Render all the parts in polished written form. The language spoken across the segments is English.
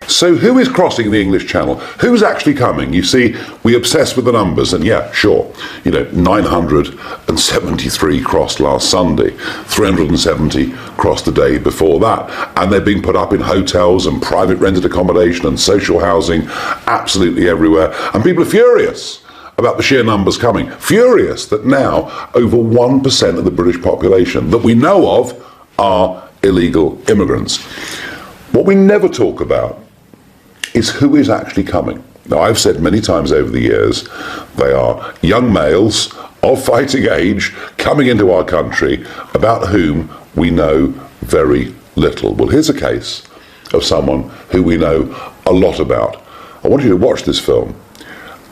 So who is crossing the English Channel? Who's actually coming? You see, we obsess with the numbers, and yeah, sure, 973 crossed last Sunday, 370 crossed the day before that, and they're being put up in hotels and private rented accommodation and social housing absolutely everywhere, and people are furious about the sheer numbers coming, furious that now over 1% of the British population that we know of are illegal immigrants. What we never talk about is who is actually coming. Now, I've said many times over the years, they are young males of fighting age coming into our country about whom we know very little. Well, here's a case of someone who we know a lot about. I want you to watch this film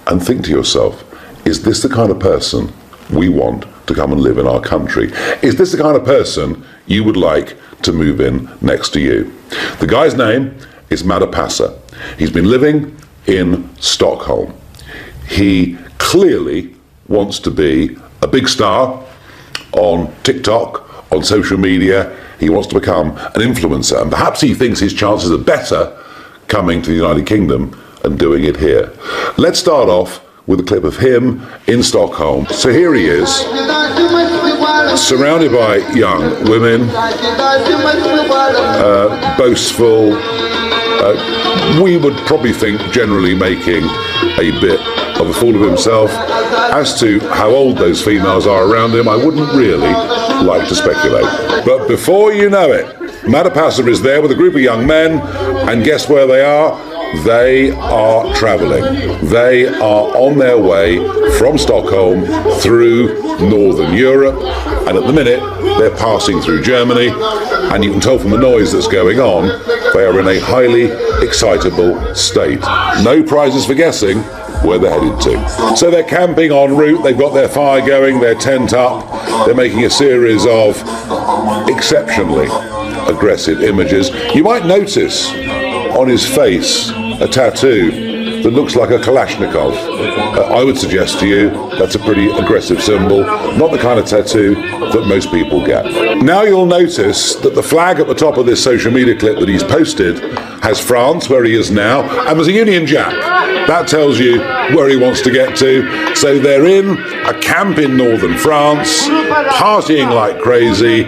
and think to yourself, is this the kind of person we want to come and live in our country? Is this the kind of person you would like to move in next to you? The guy's name is 𝒂𝒂𝒆𝒄𝒉. He's been living in Stockholm. He clearly wants to be a big star on TikTok, on social media. He wants to become an influencer, and perhaps he thinks his chances are better coming to the United Kingdom and doing it here. Let's start off with a clip of him in Stockholm. So here he is, surrounded by young women, boastful, we would probably think generally making a bit of a fool of himself. As to how old those females are around him, I wouldn't really like to speculate. But before you know it, 𝒂𝒂𝒆𝒄𝒉 is there with a group of young men, and guess where they are? They are travelling. They are on their way from Stockholm through Northern Europe, and at the minute they're passing through Germany, and you can tell from the noise that's going on, they are in a highly excitable state. No prizes for guessing where they're headed to. So they're camping en route, they've got their fire going, their tent up, they're making a series of exceptionally aggressive images. You might notice on his face a tattoo that looks like a Kalashnikov. I would suggest to you that's a pretty aggressive symbol, not the kind of tattoo that most people get. Now you'll notice that the flag at the top of this social media clip that he's posted has France, where he is now, and there's a Union Jack. That tells you where he wants to get to. So they're in a camp in northern France, partying like crazy,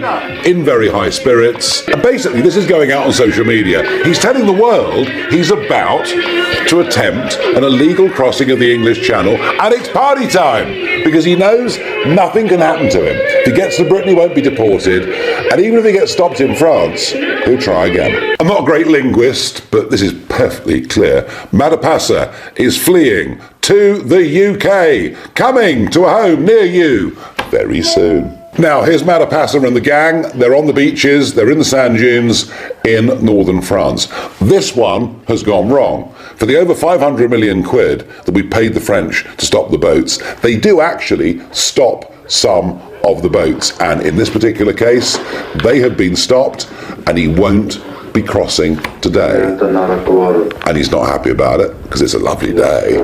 in very high spirits. And basically this is going out on social media. He's telling the world he's about to attempt an illegal crossing of the English Channel, and it's party time, because he knows nothing can happen to him. If he gets to Britain, he won't be deported, and even if he gets stopped in France, he'll try again. I'm not a great linguist, but this is perfectly clear. 𝒂𝒂𝒆𝒄𝒉 is fleeing to the UK, coming to a home near you very soon. Now, here's 𝒂𝒂𝒆𝒄𝒉 and the gang. They're on the beaches, they're in the sand dunes in northern France. This one has gone wrong. For the over 500 million quid that we paid the French to stop the boats, they do actually stop some of the boats. And in this particular case, they have been stopped, and he won't be crossing today. And he's not happy about it, because it's a lovely day.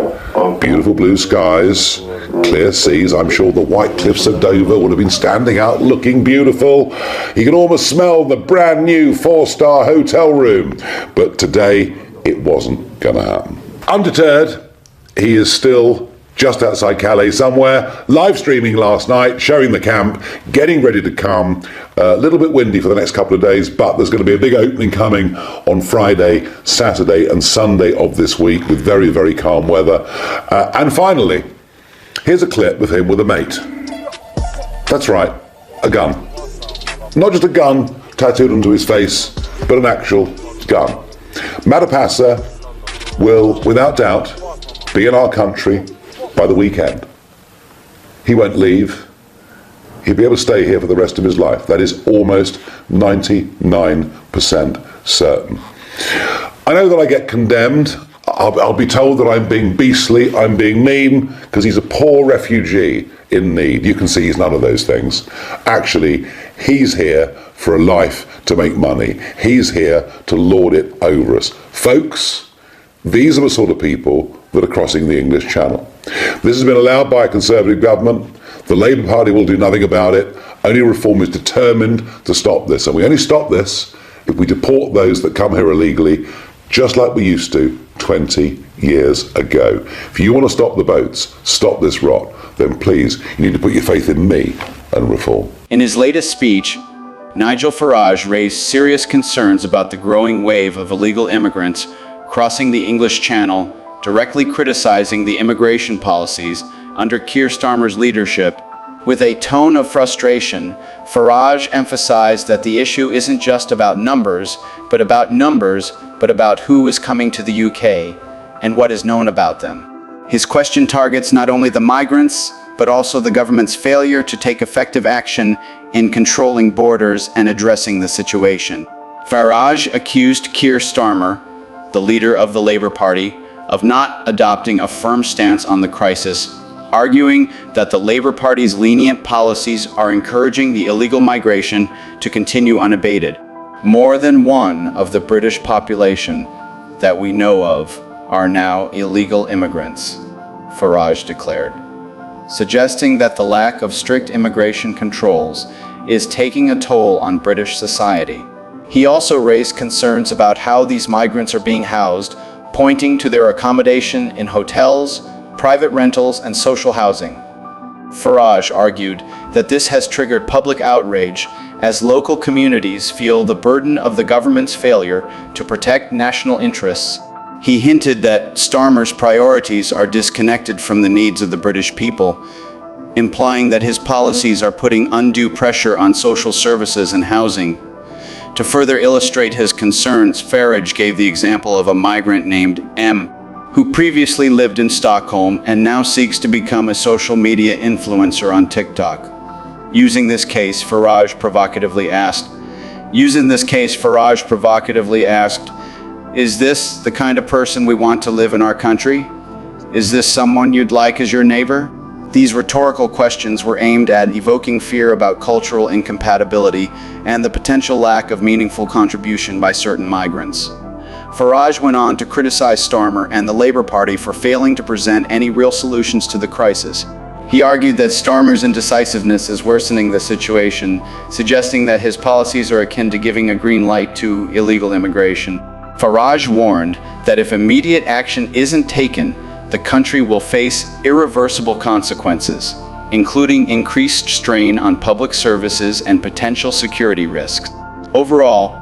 Beautiful blue skies, clear seas. I'm sure the white cliffs of Dover would have been standing out looking beautiful. He can almost smell the brand new 4-star hotel room. But today, it wasn't going to happen. Undeterred, he is still just outside Calais somewhere, live streaming last night, showing the camp, getting ready to come. A little bit windy for the next couple of days, but there's going to be a big opening coming on Friday, Saturday and Sunday of this week with very, very calm weather. And finally, here's a clip of him with a mate. That's right, a gun. Not just a gun tattooed onto his face, but an actual gun. 𝒂𝒂𝒆𝒄𝒉 will, without doubt, be in our country by the weekend. He won't leave. He'll be able to stay here for the rest of his life. That is almost 99% certain. I know that I get condemned. I'll be told that I'm being beastly, I'm being mean, because he's a poor refugee in need. You can see he's none of those things. Actually, he's here for a life to make money. He's here to lord it over us. Folks, these are the sort of people that are crossing the English Channel. This has been allowed by a Conservative government. The Labour Party will do nothing about it. Only Reform is determined to stop this. And we only stop this if we deport those that come here illegally just like we used to 20 years ago. If you want to stop the boats, stop this rot, then please, you need to put your faith in me and reform. In his latest speech, Nigel Farage raised serious concerns about the growing wave of illegal immigrants crossing the English Channel, directly criticizing the immigration policies under Keir Starmer's leadership. With a tone of frustration, Farage emphasized that the issue isn't just about numbers, but about who is coming to the UK and what is known about them. His question targets not only the migrants, but also the government's failure to take effective action in controlling borders and addressing the situation. Farage accused Keir Starmer, the leader of the Labour Party, of not adopting a firm stance on the crisis, arguing that the Labour Party's lenient policies are encouraging the illegal migration to continue unabated. More than one of the British population that we know of are now illegal immigrants, Farage declared, suggesting that the lack of strict immigration controls is taking a toll on British society. He also raised concerns about how these migrants are being housed, pointing to their accommodation in hotels, private rentals, and social housing. Farage argued that this has triggered public outrage as local communities feel the burden of the government's failure to protect national interests. He hinted that Starmer's priorities are disconnected from the needs of the British people, implying that his policies are putting undue pressure on social services and housing. To further illustrate his concerns, Farage gave the example of a migrant named M, who previously lived in Stockholm and now seeks to become a social media influencer on TikTok. Using this case, Farage provocatively asked, "Is this the kind of person we want to live in our country? Is this someone you'd like as your neighbor?" These rhetorical questions were aimed at evoking fear about cultural incompatibility and the potential lack of meaningful contribution by certain migrants. Farage went on to criticize Starmer and the Labour Party for failing to present any real solutions to the crisis. He argued that Starmer's indecisiveness is worsening the situation, suggesting that his policies are akin to giving a green light to illegal immigration. Farage warned that if immediate action isn't taken, the country will face irreversible consequences, including increased strain on public services and potential security risks. Overall,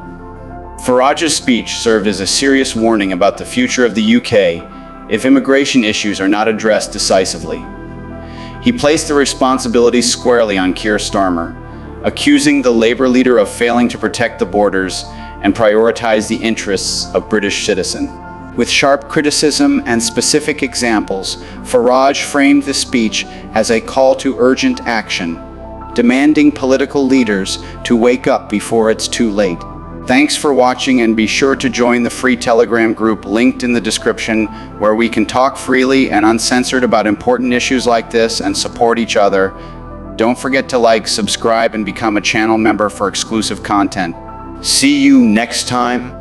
Farage's speech served as a serious warning about the future of the UK if immigration issues are not addressed decisively. He placed the responsibility squarely on Keir Starmer, accusing the Labour leader of failing to protect the borders and prioritize the interests of British citizens. With sharp criticism and specific examples, Farage framed the speech as a call to urgent action, demanding political leaders to wake up before it's too late. Thanks for watching, and be sure to join the free Telegram group linked in the description, where we can talk freely and uncensored about important issues like this and support each other. Don't forget to like, subscribe, and become a channel member for exclusive content. See you next time.